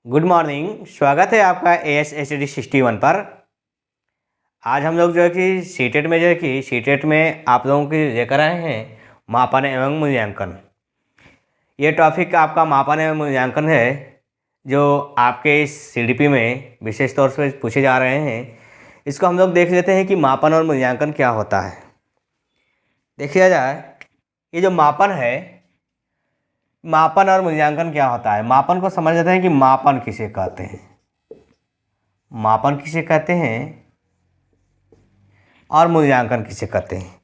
Good morning. स्वागत है आपका ASHD61 पर। आज हम लोग जो है कि सीटेट में आप लोगों के लेकर आए हैं मापन एवं मूल्यांकन। ये टॉपिक आपका मापन एवं मूल्यांकन है जो आपके इस CDP में विशेष तौर से पूछे जा रहे हैं। इसको हम लोग देख लेते हैं कि मापन और मूल्यांकन क्या होता है। देखिए जाए, ये जो मापन है, मापन और मूल्यांकन क्या होता है। मापन को समझ लेते हैं कि मापन किसे कहते हैं, मापन किसे कहते हैं और मूल्यांकन किसे कहते हैं।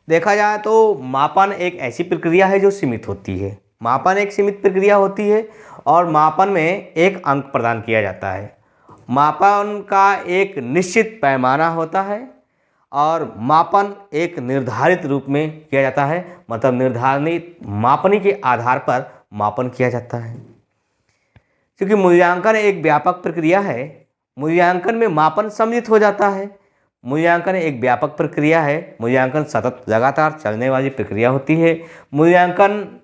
देखा जाए तो मापन एक ऐसी प्रक्रिया है जो सीमित होती है। मापन एक सीमित प्रक्रिया होती है और मापन में एक अंक प्रदान किया जाता है। मापन का एक निश्चित पैमाना होता है और मापन एक निर्धारित रूप में किया जाता है, मतलब निर्धारित मापनी के आधार पर मापन किया जाता है। क्योंकि मूल्यांकन एक व्यापक प्रक्रिया है, मूल्यांकन में मापन सम्मिलित हो जाता है। मूल्यांकन एक व्यापक प्रक्रिया है, मूल्यांकन सतत लगातार चलने वाली प्रक्रिया होती है। मूल्यांकन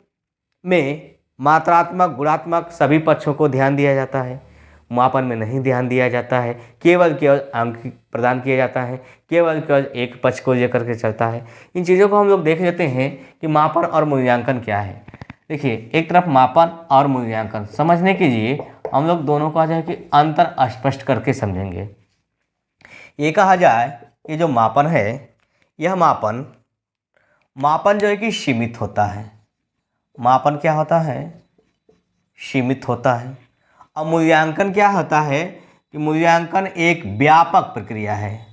में मात्रात्मक गुणात्मक सभी पक्षों को ध्यान दिया जाता है, मापन में नहीं ध्यान दिया जाता है। केवल अंक प्रदान किया जाता है, केवल एक पक्ष को लेकर के चलता है। इन चीज़ों को हम लोग देख लेते हैं कि मापन और मूल्यांकन क्या है। देखिए, एक तरफ मापन और मूल्यांकन समझने के लिए हम लोग दोनों को जो है कि अंतर स्पष्ट करके समझेंगे। ये कहा जाए कि जो मापन है, यह मापन जो है कि सीमित होता है। मापन क्या होता है? सीमित होता है। और मूल्यांकन क्या होता है कि मूल्यांकन एक व्यापक प्रक्रिया है।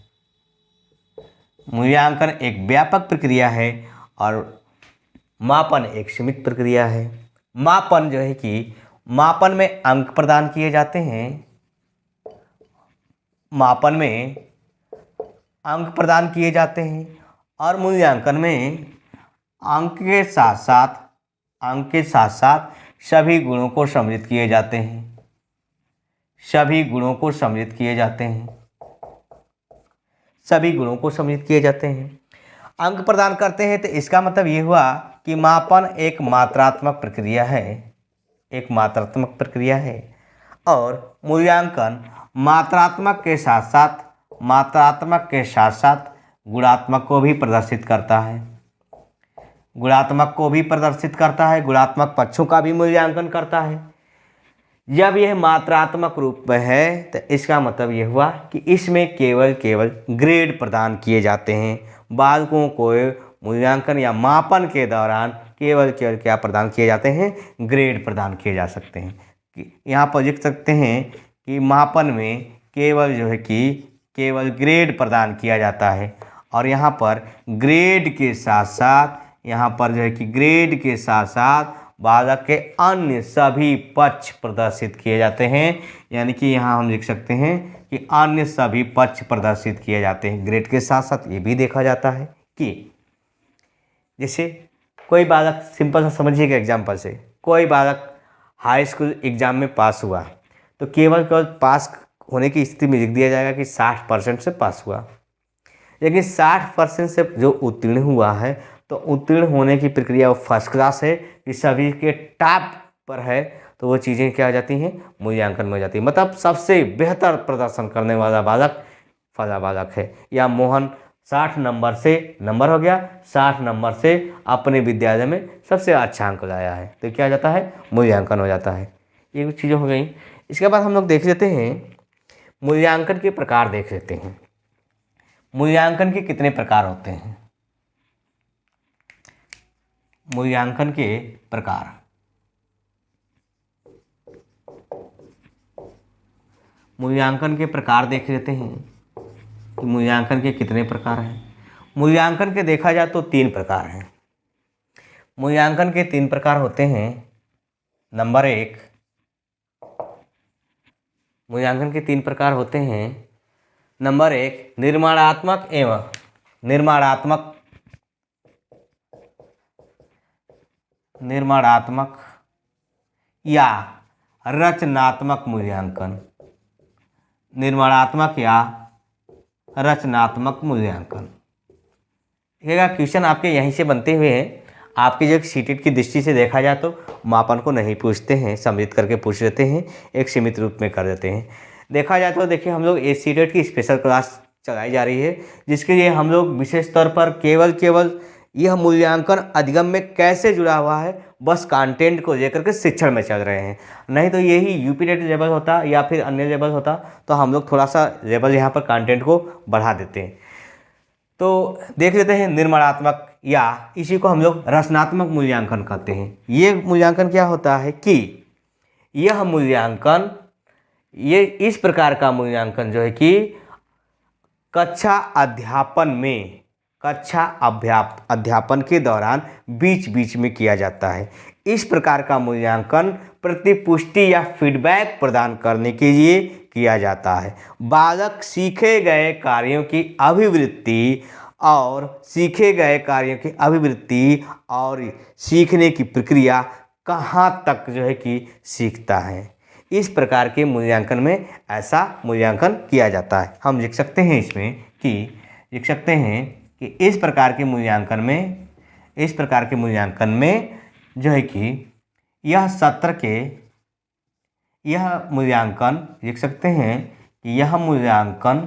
मूल्यांकन एक व्यापक प्रक्रिया है और मापन एक सीमित प्रक्रिया है। मापन जो है कि मापन में अंक प्रदान किए जाते हैं, मापन में अंक प्रदान किए जाते हैं और मूल्यांकन में अंक के साथ साथ सभी गुणों को सम्मिलित किए जाते हैं। सभी गुणों को सम्मिलित किए जाते हैं, सभी गुणों को सम्मिलित किए जाते हैं। अंक प्रदान करते हैं तो इसका मतलब ये हुआ कि मापन एक मात्रात्मक प्रक्रिया है, एक मात्रात्मक प्रक्रिया है और मूल्यांकन मात्रात्मक के साथ साथ गुणात्मक को भी प्रदर्शित करता है। गुणात्मक को भी प्रदर्शित करता है, गुणात्मक पक्षों का भी मूल्यांकन करता है। जब यह मात्रात्मक रूप में है तो इसका मतलब यह हुआ कि इसमें केवल ग्रेड प्रदान किए जाते हैं। बालकों को मूल्यांकन या मापन के दौरान केवल क्या प्रदान किए जाते हैं? ग्रेड प्रदान किए जा सकते हैं। यहाँ पर लिख सकते हैं कि मापन में केवल ग्रेड प्रदान किया जाता है और यहाँ पर ग्रेड के साथ साथ बालक के अन्य सभी पक्ष प्रदर्शित किए जाते हैं। यानी कि यहाँ हम लिख सकते हैं कि अन्य सभी पक्ष प्रदर्शित किए जाते हैं। ग्रेड के साथ साथ ये भी देखा जाता है कि जैसे कोई बालक, सिंपल सा समझिएगा एग्जाम्पल से, कोई बालक हाई स्कूल एग्ज़ाम में पास हुआ तो केवल पास होने की स्थिति में लिख दिया जाएगा कि 60% से पास हुआ। लेकिन 60% से जो उत्तीर्ण हुआ है तो उत्तीर्ण होने की प्रक्रिया वो फर्स्ट क्लास है, कि सभी के टॉप पर है, तो वो चीज़ें क्या हो जाती हैं? मूल्यांकन में हो जाती है। मतलब सबसे बेहतर प्रदर्शन करने वाला बालक फला बालक है। या मोहन 60 नंबर से अपने विद्यालय में सबसे अच्छा अंक लाया है, तो क्या हो जाता है? मूल्यांकन हो जाता है। ये कुछ चीज़ें हो गई। इसके बाद हम लोग देख लेते हैं मूल्यांकन के प्रकार। देख लेते हैं मूल्यांकन के कितने प्रकार होते हैं। मूल्यांकन के प्रकार, मूल्यांकन के प्रकार देख लेते हैं कि मूल्यांकन के कितने प्रकार हैं। मूल्यांकन के देखा जाए तो 3 प्रकार हैं। मूल्यांकन के 3 प्रकार होते हैं। नंबर 1, मूल्यांकन के 3 प्रकार होते हैं। नंबर 1, निर्माणात्मक या रचनात्मक मूल्यांकन। निर्माणात्मक या रचनात्मक मूल्यांकन। देखिएगा, क्वेश्चन आपके यहीं से बनते हुए हैं। आपकी जो सीटेट की दृष्टि से देखा जाए तो मापन को नहीं पूछते हैं, सम्मिलित करके पूछ लेते हैं, एक सीमित रूप में कर देते हैं। देखा जाए तो देखिए हम लोग ए सीटेट की स्पेशल क्लास चलाई जा रही है, जिसके लिए हम लोग विशेष तौर पर केवल यह मूल्यांकन अधिगम में कैसे जुड़ा हुआ है बस कंटेंट को लेकर के शिक्षण में चल रहे हैं। नहीं तो यही यूपी टेट लेवल होता या फिर अन्य लेवल होता तो हम लोग थोड़ा सा लेवल यहाँ पर कंटेंट को बढ़ा देते हैं। तो देख लेते हैं निर्माणात्मक या इसी को हम लोग रचनात्मक मूल्यांकन कहते हैं। ये मूल्यांकन क्या होता है कि यह मूल्यांकन, ये इस प्रकार का मूल्यांकन जो है कि कक्षा अध्यापन के दौरान बीच बीच में किया जाता है। इस प्रकार का मूल्यांकन प्रतिपुष्टि या फीडबैक प्रदान करने के लिए किया जाता है। बालक सीखे गए कार्यों की अभिवृत्ति और सीखने की प्रक्रिया कहाँ तक जो है कि सीखता है, इस प्रकार के मूल्यांकन में ऐसा मूल्यांकन किया जाता है। हम लिख सकते हैं इसमें कि इस प्रकार के मूल्यांकन में जो है कि यह मूल्यांकन लिख सकते हैं कि यह मूल्यांकन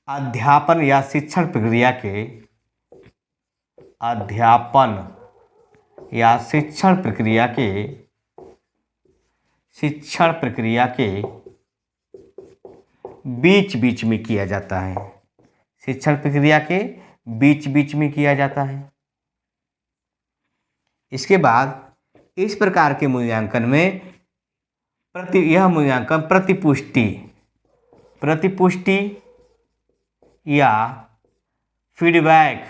अध्यापन या शिक्षण प्रक्रिया के बीच बीच में किया जाता है। शिक्षण प्रक्रिया के बीच बीच में किया जाता है। इसके बाद इस प्रकार के मूल्यांकन में यह मूल्यांकन प्रतिपुष्टि या फीडबैक,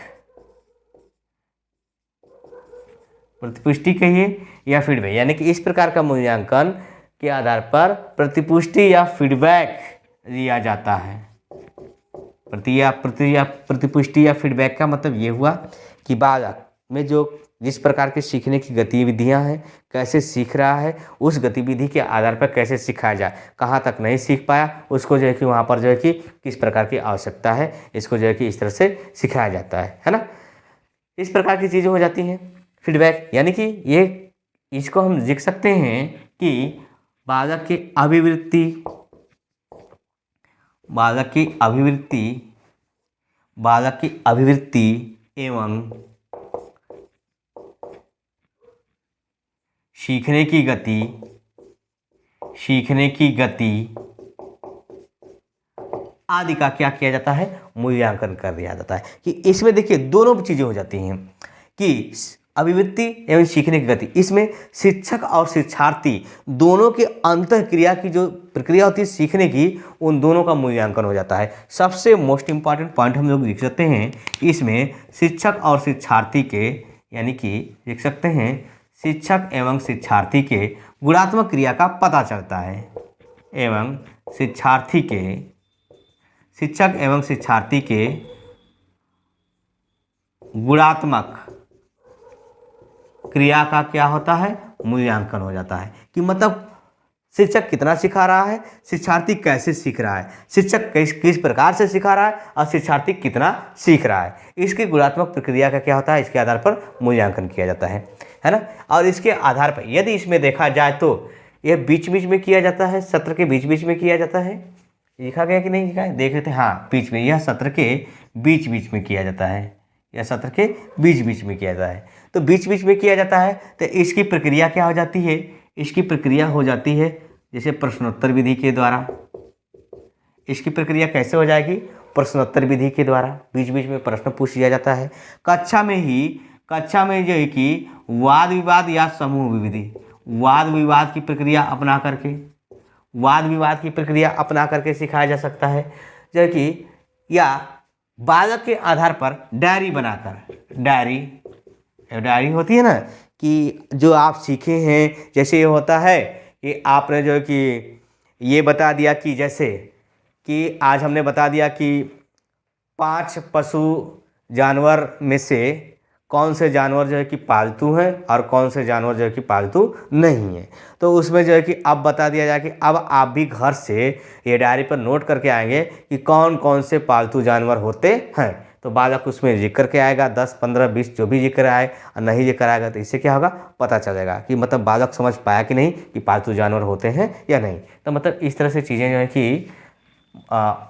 यानी कि इस प्रकार का मूल्यांकन के आधार पर प्रतिपुष्टि या फीडबैक लिया जाता है। प्रतिपुष्टि या फीडबैक का मतलब ये हुआ कि बालक में जिस प्रकार की सीखने की गतिविधियां हैं, कैसे सीख रहा है, उस गतिविधि के आधार पर कैसे सिखाया जाए, कहाँ तक नहीं सीख पाया उसको जो है कि वहाँ पर जो है कि किस प्रकार की आवश्यकता है, इसको जो है कि इस तरह से सिखाया जाता है ना। इस प्रकार की चीज़ें हो जाती हैं फीडबैक, यानी कि इसको हम लिख सकते हैं कि बालक की अभिवृत्ति एवं सीखने की गति आदि का क्या किया जाता है, मूल्यांकन कर दिया जाता है। कि इसमें देखिए दोनों चीज़ें हो जाती हैं कि अभिवृत्ति एवं सीखने की गति, इसमें शिक्षक और शिक्षार्थी दोनों के अंतःक्रिया की जो प्रक्रिया होती है सीखने की, उन दोनों का मूल्यांकन हो जाता है। सबसे मोस्ट इम्पॉर्टेंट पॉइंट हम लोग लिख सकते हैं इसमें शिक्षक और शिक्षार्थी के, यानी कि लिख सकते हैं शिक्षक एवं शिक्षार्थी के गुणात्मक क्रिया का पता चलता है एवं शिक्षक एवं शिक्षार्थी के गुणात्मक क्रिया का क्या होता है, मूल्यांकन हो जाता है। कि मतलब शिक्षक कितना सिखा रहा है, शिक्षार्थी कैसे सीख रहा है, शिक्षक किस प्रकार से सिखा रहा है और शिक्षार्थी कितना सीख रहा है, इसकी गुणात्मक प्रक्रिया का क्या होता है, इसके आधार पर मूल्यांकन किया जाता है ना। और इसके आधार पर यदि इसमें देखा जाए तो यह बीच बीच में किया जाता है, सत्र के बीच बीच में किया जाता है। लिखा गया कि नहीं लिखा है, देख लेते हैं। हाँ, बीच में, यह सत्र के बीच बीच में किया जाता है, यह सत्र के बीच बीच में किया जाता है। तो बीच बीच में किया जाता है तो इसकी प्रक्रिया क्या हो जाती है, इसकी प्रक्रिया हो जाती है जैसे प्रश्नोत्तर विधि के द्वारा। इसकी प्रक्रिया कैसे हो जाएगी, प्रश्नोत्तर विधि के द्वारा बीच बीच में प्रश्न पूछ लिया जाता है। कक्षा में जो है कि वाद विवाद या समूह विधि, वाद विवाद की प्रक्रिया अपना करके सिखाया जा सकता है। जो कि या बालक के आधार पर डायरी बनाकर, डायरी होती है ना कि जो आप सीखे हैं, जैसे ये होता है कि आपने जो है कि ये बता दिया कि जैसे कि आज हमने बता दिया कि 5 पशु जानवर में से कौन से जानवर जो है कि पालतू हैं और कौन से जानवर जो है कि पालतू नहीं है। तो उसमें जो है कि अब बता दिया जाए कि अब आप भी घर से ये डायरी पर नोट करके आएंगे कि कौन कौन से पालतू जानवर होते हैं। तो बालक उसमें लिख करके आएगा 10, 15, 20 जो भी जिक्र आए और नहीं जिक्र आएगा तो इससे क्या होगा, पता चलेगा कि मतलब बालक समझ पाया कि नहीं कि पालतू जानवर होते हैं या नहीं। तो मतलब इस तरह से चीज़ें जो है कि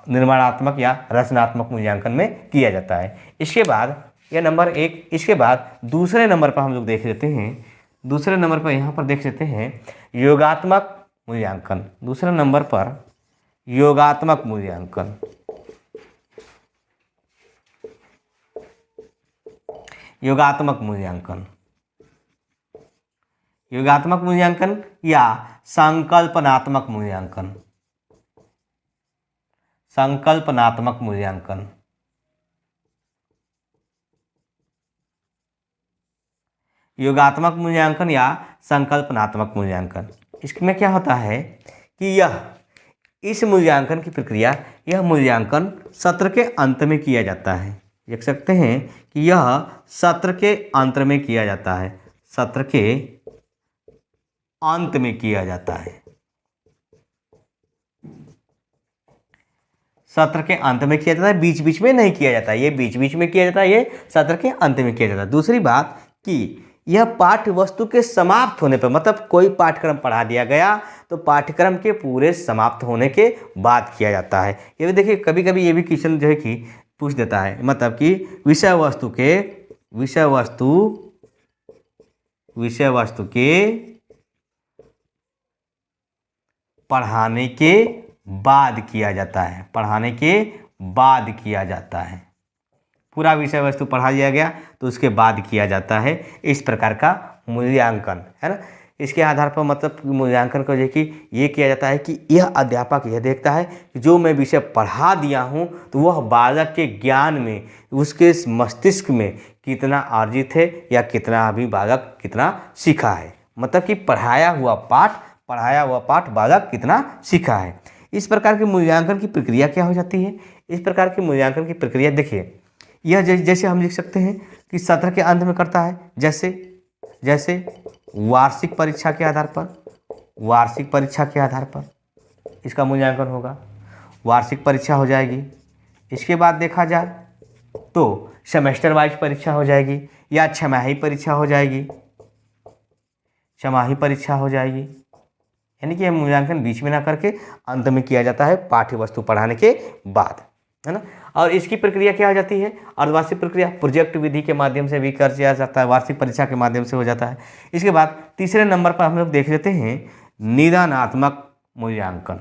निर्माणात्मक या रचनात्मक मूल्यांकन में किया जाता है। इसके बाद यह नंबर 1। इसके बाद दूसरे नंबर पर हम लोग देख लेते हैं, दूसरे नंबर पर यहाँ पर देख लेते हैं योगात्मक मूल्यांकन। दूसरे नंबर पर योगात्मक मूल्यांकन। योगात्मक मूल्यांकन, योगात्मक मूल्यांकन या संकल्पनात्मक मूल्यांकन। संकल्पनात्मक मूल्यांकन, योगात्मक मूल्यांकन या संकल्पनात्मक मूल्यांकन। इसमें क्या होता है कि इस मूल्यांकन की प्रक्रिया, यह मूल्यांकन सत्र के अंत में किया जाता है। देख सकते हैं कि यह सत्र के अंत में किया जाता है, सत्र के अंत में किया जाता है, सत्र के अंत में किया जाता है, बीच बीच में नहीं किया जाता है। ये बीच बीच में किया जाता है, ये सत्र के अंत में किया जाता है। दूसरी बात कि यह पाठ्य वस्तु के समाप्त होने पर, मतलब कोई पाठ्यक्रम पढ़ा दिया गया तो पाठ्यक्रम के पूरे समाप्त होने के बाद किया जाता है। ये भी देखिए कभी कभी ये भी क्वेश्चन जो है कि पूछ देता है, मतलब कि विषय वस्तु के पढ़ाने के बाद किया जाता है, पढ़ाने के बाद किया जाता है। पूरा विषय वस्तु पढ़ा दिया गया तो उसके बाद किया जाता है। इस प्रकार का मूल्यांकन है ना। इसके आधार पर मतलब मूल्यांकन को जो कि ये किया जाता है कि यह अध्यापक यह देखता है कि जो मैं विषय पढ़ा दिया हूँ तो वह बालक के ज्ञान में, उसके मस्तिष्क में कितना अर्जित है या कितना अभी बालक कितना सीखा है। मतलब कि पढ़ाया हुआ पाठ बालक कितना सीखा है। इस प्रकार के मूल्यांकन की प्रक्रिया क्या हो जाती है। इस प्रकार की मूल्यांकन की प्रक्रिया देखिए, यह जैसे हम लिख सकते हैं कि सत्र के अंत में करता है, जैसे वार्षिक परीक्षा के आधार पर इसका मूल्यांकन होगा, वार्षिक परीक्षा हो जाएगी। इसके बाद देखा जाए तो सेमेस्टर वाइज परीक्षा हो जाएगी या छमाही परीक्षा हो जाएगी। यानी कि यह मूल्यांकन बीच में ना करके अंत में किया जाता है पाठ्य वस्तु पढ़ाने के बाद, है ना। और इसकी प्रक्रिया क्या हो जाती है, अर्धवार्षिक प्रक्रिया प्रोजेक्ट विधि के माध्यम से भी कर दिया जाता है, वार्षिक परीक्षा के माध्यम से हो जाता है। इसके बाद तीसरे नंबर पर हम लोग देख लेते हैं निदानात्मक मूल्यांकन।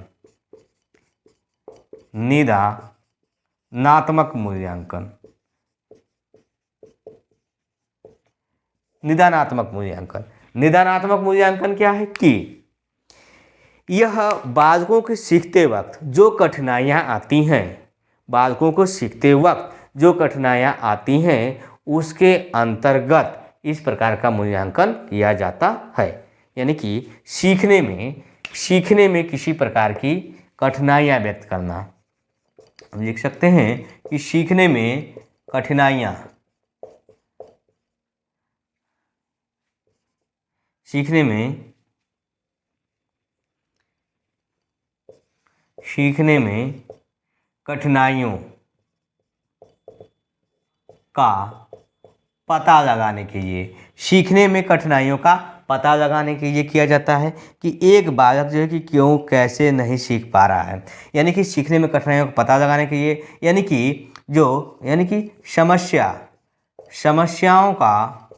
निदानात्मक मूल्यांकन, निदानात्मक मूल्यांकन। निदानात्मक मूल्यांकन क्या है कि यह बालकों के सीखते वक्त जो कठिनाइयाँ आती हैं, बालकों को सीखते वक्त जो कठिनाइयाँ आती हैं उसके अंतर्गत इस प्रकार का मूल्यांकन किया जाता है। यानी कि सीखने में किसी प्रकार की कठिनाइयाँ व्यक्त करना। हम लिख सकते हैं कि सीखने में कठिनाइयाँ, सीखने में कठिनाइयों का पता लगाने के लिए, सीखने में कठिनाइयों का पता लगाने के लिए किया जाता है कि एक बालक जो है कि क्यों कैसे नहीं सीख पा रहा है। यानी कि सीखने में कठिनाइयों का पता लगाने के लिए, यानी कि समस्याओं का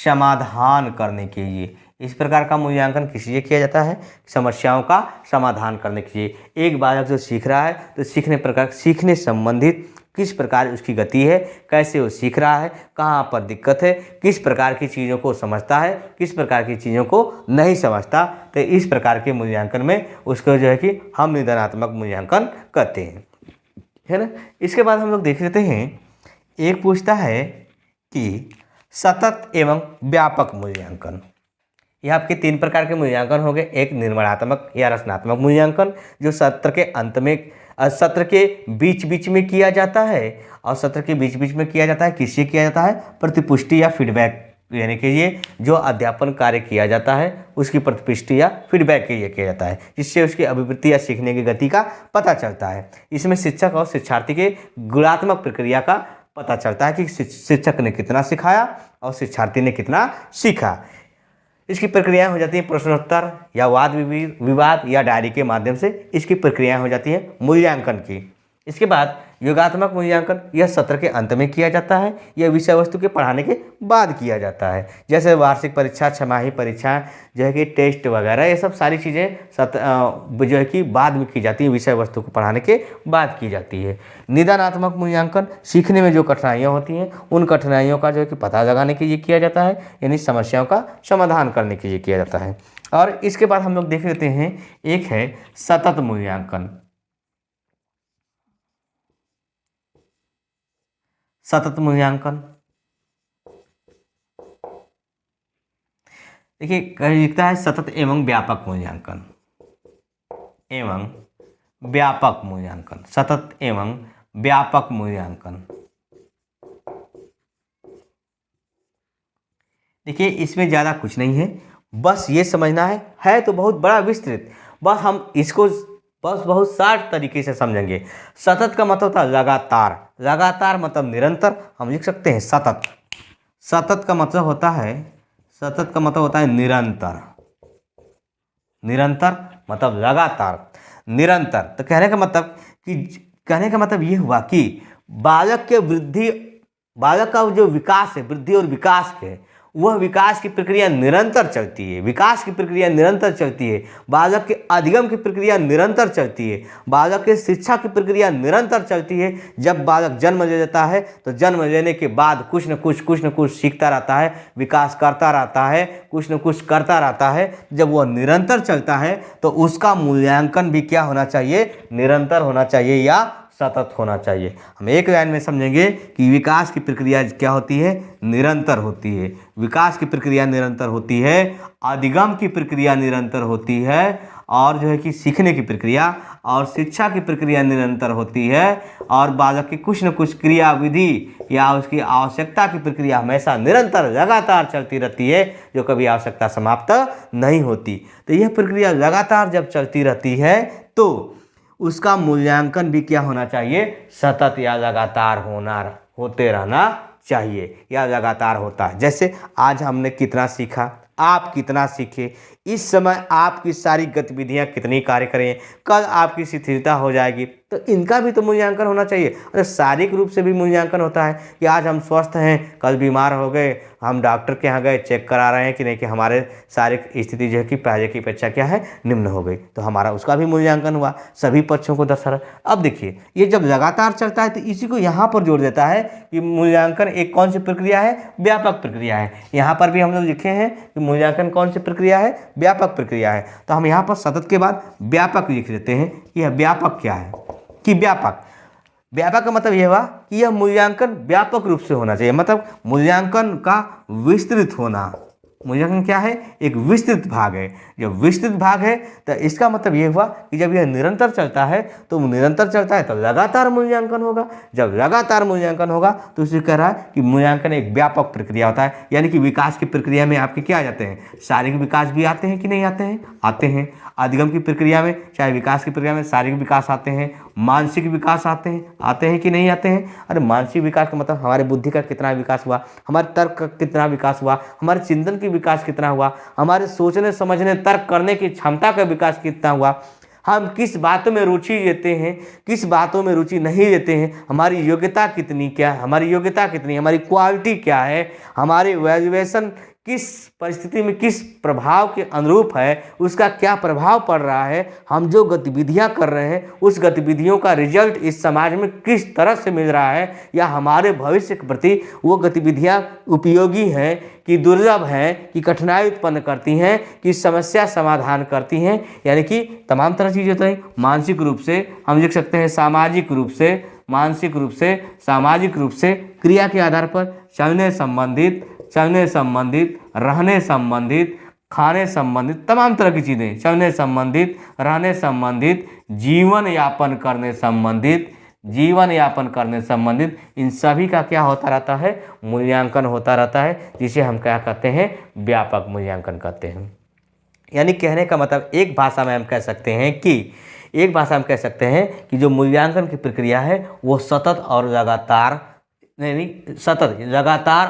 समाधान करने के लिए इस प्रकार का मूल्यांकन किस लिए किया जाता है, समस्याओं का समाधान करने के लिए। एक बालक जो सीख रहा है तो सीखने संबंधित किस प्रकार उसकी गति है, कैसे वो सीख रहा है, कहाँ पर दिक्कत है, किस प्रकार की चीज़ों को समझता है, किस प्रकार की चीज़ों को नहीं समझता। तो इस प्रकार के मूल्यांकन में उसको जो है कि हम निदानात्मक मूल्यांकन करते हैं, है ना। इसके बाद हम लोग देख लेते हैं, एक पूछता है कि सतत एवं व्यापक मूल्यांकन। यह आपके 3 प्रकार के मूल्यांकन हो गए। एक निर्माणात्मक या रचनात्मक मूल्यांकन जो सत्र के अंत में, सत्र के बीच बीच में किया जाता है, और सत्र के बीच बीच में किया जाता है किससे किया जाता है, प्रतिपुष्टि या फीडबैक यानी कि ये जो अध्यापन कार्य किया जाता है उसकी प्रतिपुष्टि या फीडबैक के लिए किया जाता है, जिससे उसकी अभिवृत्ति या सीखने की गति का पता चलता है। इसमें शिक्षक और शिक्षार्थी के गुणात्मक प्रक्रिया का पता चलता है कि शिक्षक ने कितना सिखाया और शिक्षार्थी ने कितना सीखा। इसकी प्रक्रियाएं हो जाती हैं प्रश्नोत्तर या वाद विवाद या डायरी के माध्यम से इसकी प्रक्रियाएं हो जाती हैं मूल्यांकन की। इसके बाद योगात्मक मूल्यांकन यह सत्र के अंत में किया जाता है, यह विषय वस्तु के पढ़ाने के बाद किया जाता है। जैसे वार्षिक परीक्षा, छमाही परीक्षा, जो है कि टेस्ट वगैरह, ये सब सारी चीज़ें जो है कि बाद में की जाती हैं, विषय वस्तु को पढ़ाने के बाद की जाती है। निदानात्मक मूल्यांकन सीखने में जो कठिनाइयाँ होती हैं उन कठिनाइयों का जो है कि पता लगाने के लिए किया जाता है, यानी समस्याओं का समाधान करने के लिए किया जाता है। और इसके बाद हम लोग देख लेते हैं, एक है सतत मूल्यांकन। सतत मूल्यांकन देखिए लिखता है सतत एवं व्यापक मूल्यांकन, एवं व्यापक मूल्यांकन, सतत एवं व्यापक मूल्यांकन। देखिए इसमें ज़्यादा कुछ नहीं है, बस ये समझना है तो बहुत बड़ा विस्तृत, बस हम इसको बस बहुत शार्ट तरीके से समझेंगे। सतत का मतलब होता है लगातार, लगातार मतलब निरंतर, हम लिख सकते हैं सतत। सतत का मतलब होता है, सतत का मतलब होता है निरंतर, निरंतर मतलब लगातार, निरंतर। तो कहने का मतलब ये हुआ कि बालक के वृद्धि, बालक का जो विकास है, वृद्धि और विकास के, वह विकास की प्रक्रिया निरंतर चलती है, विकास की प्रक्रिया निरंतर चलती है। बालक के अधिगम की प्रक्रिया निरंतर चलती है, बालक के शिक्षा की प्रक्रिया निरंतर चलती है। जब बालक जन्म ले लेता है तो जन्म लेने के बाद कुछ न कुछ सीखता रहता है, विकास करता रहता है, कुछ न कुछ करता रहता है। जब वह निरंतर चलता है तो उसका मूल्यांकन भी क्या होना चाहिए, निरंतर होना चाहिए या सतत होना चाहिए। हम एक लाइन में समझेंगे कि विकास की प्रक्रिया क्या होती है, निरंतर होती है। विकास की प्रक्रिया निरंतर होती है, अधिगम की प्रक्रिया निरंतर होती है, और जो है कि सीखने की प्रक्रिया और शिक्षा की प्रक्रिया निरंतर होती है, और बालक की कुछ न कुछ क्रिया विधि या उसकी आवश्यकता की प्रक्रिया हमेशा निरंतर लगातार चलती रहती है, जो कभी आवश्यकता समाप्त नहीं होती। तो यह प्रक्रिया लगातार जब चलती रहती है तो उसका मूल्यांकन भी क्या होना चाहिए, सतत या लगातार होते रहना चाहिए या लगातार होता है। जैसे आज हमने कितना सीखा, आप कितना सीखे, इस समय आपकी सारी गतिविधियां कितनी कार्य करें, कल आपकी शिथिलता हो जाएगी, तो इनका भी तो मूल्यांकन होना चाहिए। अरे शारीरिक रूप से भी मूल्यांकन होता है कि आज हम स्वस्थ हैं, कल बीमार हो गए, हम डॉक्टर के यहाँ गए, चेक करा रहे हैं कि नहीं कि हमारे शारीरिक स्थिति जो है कि पहले की अपेक्षा क्या है, निम्न हो गई, तो हमारा उसका भी मूल्यांकन हुआ, सभी पक्षों को दर्शाया। अब देखिए ये जब लगातार चलता है तो इसी को यहाँ पर जोड़ देता है कि मूल्यांकन एक कौन सी प्रक्रिया है, व्यापक प्रक्रिया है। यहाँ पर भी हम लोग लिखे हैं कि मूल्यांकन कौन सी प्रक्रिया है, व्यापक प्रक्रिया है। तो हम यहाँ पर सतत के बाद व्यापक लिख देते हैं कि यह व्यापक क्या है, कि व्यापक, व्यापक का मतलब यह हुआ कि यह मूल्यांकन व्यापक रूप से होना चाहिए, मतलब मूल्यांकन का विस्तृत होना। मूल्यांकन क्या है, एक विस्तृत भाग है। जब विस्तृत भाग है तो इसका मतलब ये हुआ कि जब यह निरंतर चलता है तो निरंतर चलता है तो लगातार मूल्यांकन होगा। जब लगातार मूल्यांकन होगा तो इसे कह रहा है कि मूल्यांकन एक व्यापक प्रक्रिया होता है, यानी कि विकास की प्रक्रिया में आपके क्या आ जाते हैं, शारीरिक विकास भी आते हैं कि नहीं आते हैं, आते हैं। अधिगम की प्रक्रिया में, चाहे विकास की प्रक्रिया में शारीरिक विकास आते हैं, मानसिक विकास आते हैं कि नहीं आते हैं। अरे मानसिक विकास का मतलब हमारे बुद्धि का कितना विकास हुआ, हमारे तर्क का कितना विकास हुआ, हमारे चिंतन की विकास कितना हुआ, हमारे सोचने समझने तर्क करने की क्षमता का विकास कितना हुआ, हम किस बातों में रुचि लेते हैं, किस बातों में रुचि नहीं लेते हैं, हमारी योग्यता कितनी, क्या हमारी योग्यता कितनी, हमारी क्वालिटी क्या है, हमारी वैल्यूएशन किस परिस्थिति में किस प्रभाव के अनुरूप है, उसका क्या प्रभाव पड़ रहा है, हम जो गतिविधियां कर रहे हैं उस गतिविधियों का रिजल्ट इस समाज में किस तरह से मिल रहा है, या हमारे भविष्य के प्रति वो गतिविधियां उपयोगी हैं कि दुर्लभ हैं, कि कठिनाई उत्पन्न करती हैं, कि समस्या समाधान करती हैं, यानी कि तमाम तरह चीज़ें होती हैं। मानसिक रूप से हम लिख सकते हैं, सामाजिक रूप से, मानसिक रूप से, सामाजिक रूप से, क्रिया के आधार पर चलने संबंधित, रहने संबंधित, खाने संबंधित, तमाम तरह की चीज़ें, चलने संबंधित, रहने संबंधित, जीवन यापन करने संबंधित, जीवन यापन करने से संबंधित इन सभी का क्या होता रहता है, मूल्यांकन होता रहता है, जिसे हम क्या कहते हैं, व्यापक मूल्यांकन कहते हैं। यानी कहने का मतलब एक भाषा में हम कह सकते हैं कि जो मूल्यांकन की प्रक्रिया है वो सतत और लगातार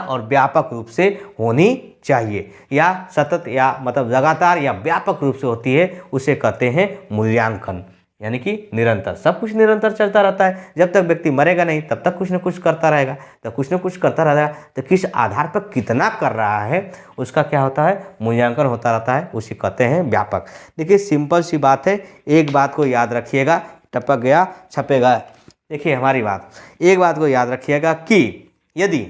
और व्यापक रूप से होनी चाहिए, या सतत या मतलब लगातार या व्यापक रूप से होती है, उसे कहते हैं मूल्यांकन। यानी कि निरंतर, सब कुछ निरंतर चलता रहता है। जब तक व्यक्ति मरेगा नहीं तब तक कुछ न कुछ करता रहेगा, तो कुछ न कुछ करता रहेगा, तो किस आधार पर कितना कर रहा है उसका क्या होता है, मूल्यांकन होता रहता है, उसे कहते हैं व्यापक। देखिए सिंपल सी बात है, एक बात को याद रखिएगा, टपक गया छपेगा। देखिए हमारी बात, एक बात को याद रखिएगा कि यदि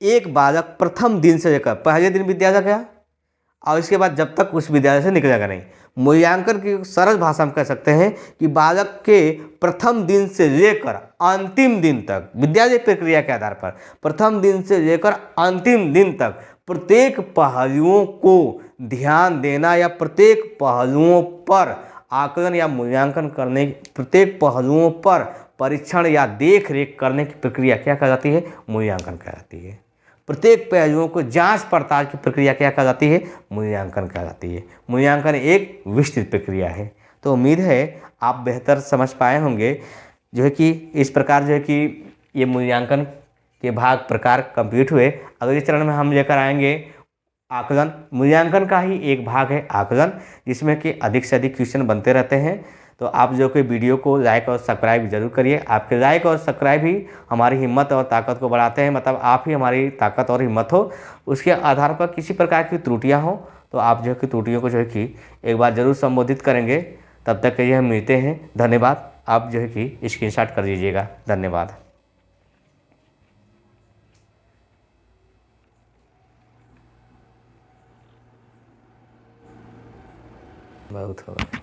एक बालक प्रथम दिन से लेकर पहले दिन विद्यालय गया और इसके बाद जब तक उस विद्यालय से निकलेगा नहीं, मूल्यांकन की सरल भाषा में कह सकते हैं कि बालक के प्रथम दिन से लेकर अंतिम दिन तक, विद्यालय प्रक्रिया के आधार पर प्रथम दिन से लेकर अंतिम दिन तक प्रत्येक पहलुओं को ध्यान देना या प्रत्येक पहलुओं पर आकलन या मूल्यांकन करने, प्रत्येक पहलुओं पर परीक्षण या देख रेख करने की प्रक्रिया क्या कहलाती है, मूल्यांकन कहलाती है। प्रत्येक पहलुओं को जांच पड़ताल की प्रक्रिया क्या कहलाती है, मूल्यांकन कहलाती है। मूल्यांकन एक विस्तृत प्रक्रिया है। तो उम्मीद है आप बेहतर समझ पाए होंगे, जो है कि इस प्रकार जो है कि ये मूल्यांकन के भाग प्रकार कंप्लीट हुए। अगले चरण में हम लेकर आएंगे आकलन। मूल्यांकन का ही एक भाग है आकलन, जिसमें कि अधिक से अधिक क्वेश्चन बनते रहते हैं। तो आप जो कि वीडियो को लाइक और सब्सक्राइब जरूर करिए। आपके लाइक और सब्सक्राइब ही हमारी हिम्मत और ताकत को बढ़ाते हैं, मतलब आप ही हमारी ताकत और हिम्मत हो। उसके आधार पर किसी प्रकार की त्रुटियां हो तो आप जो है कि त्रुटियों को जो है कि एक बार ज़रूर संबोधित करेंगे। तब तक के लिए हम मिलते हैं, धन्यवाद। आप जो है कि स्क्रीनशॉट कर लीजिएगा, धन्यवाद। बहुत होगा।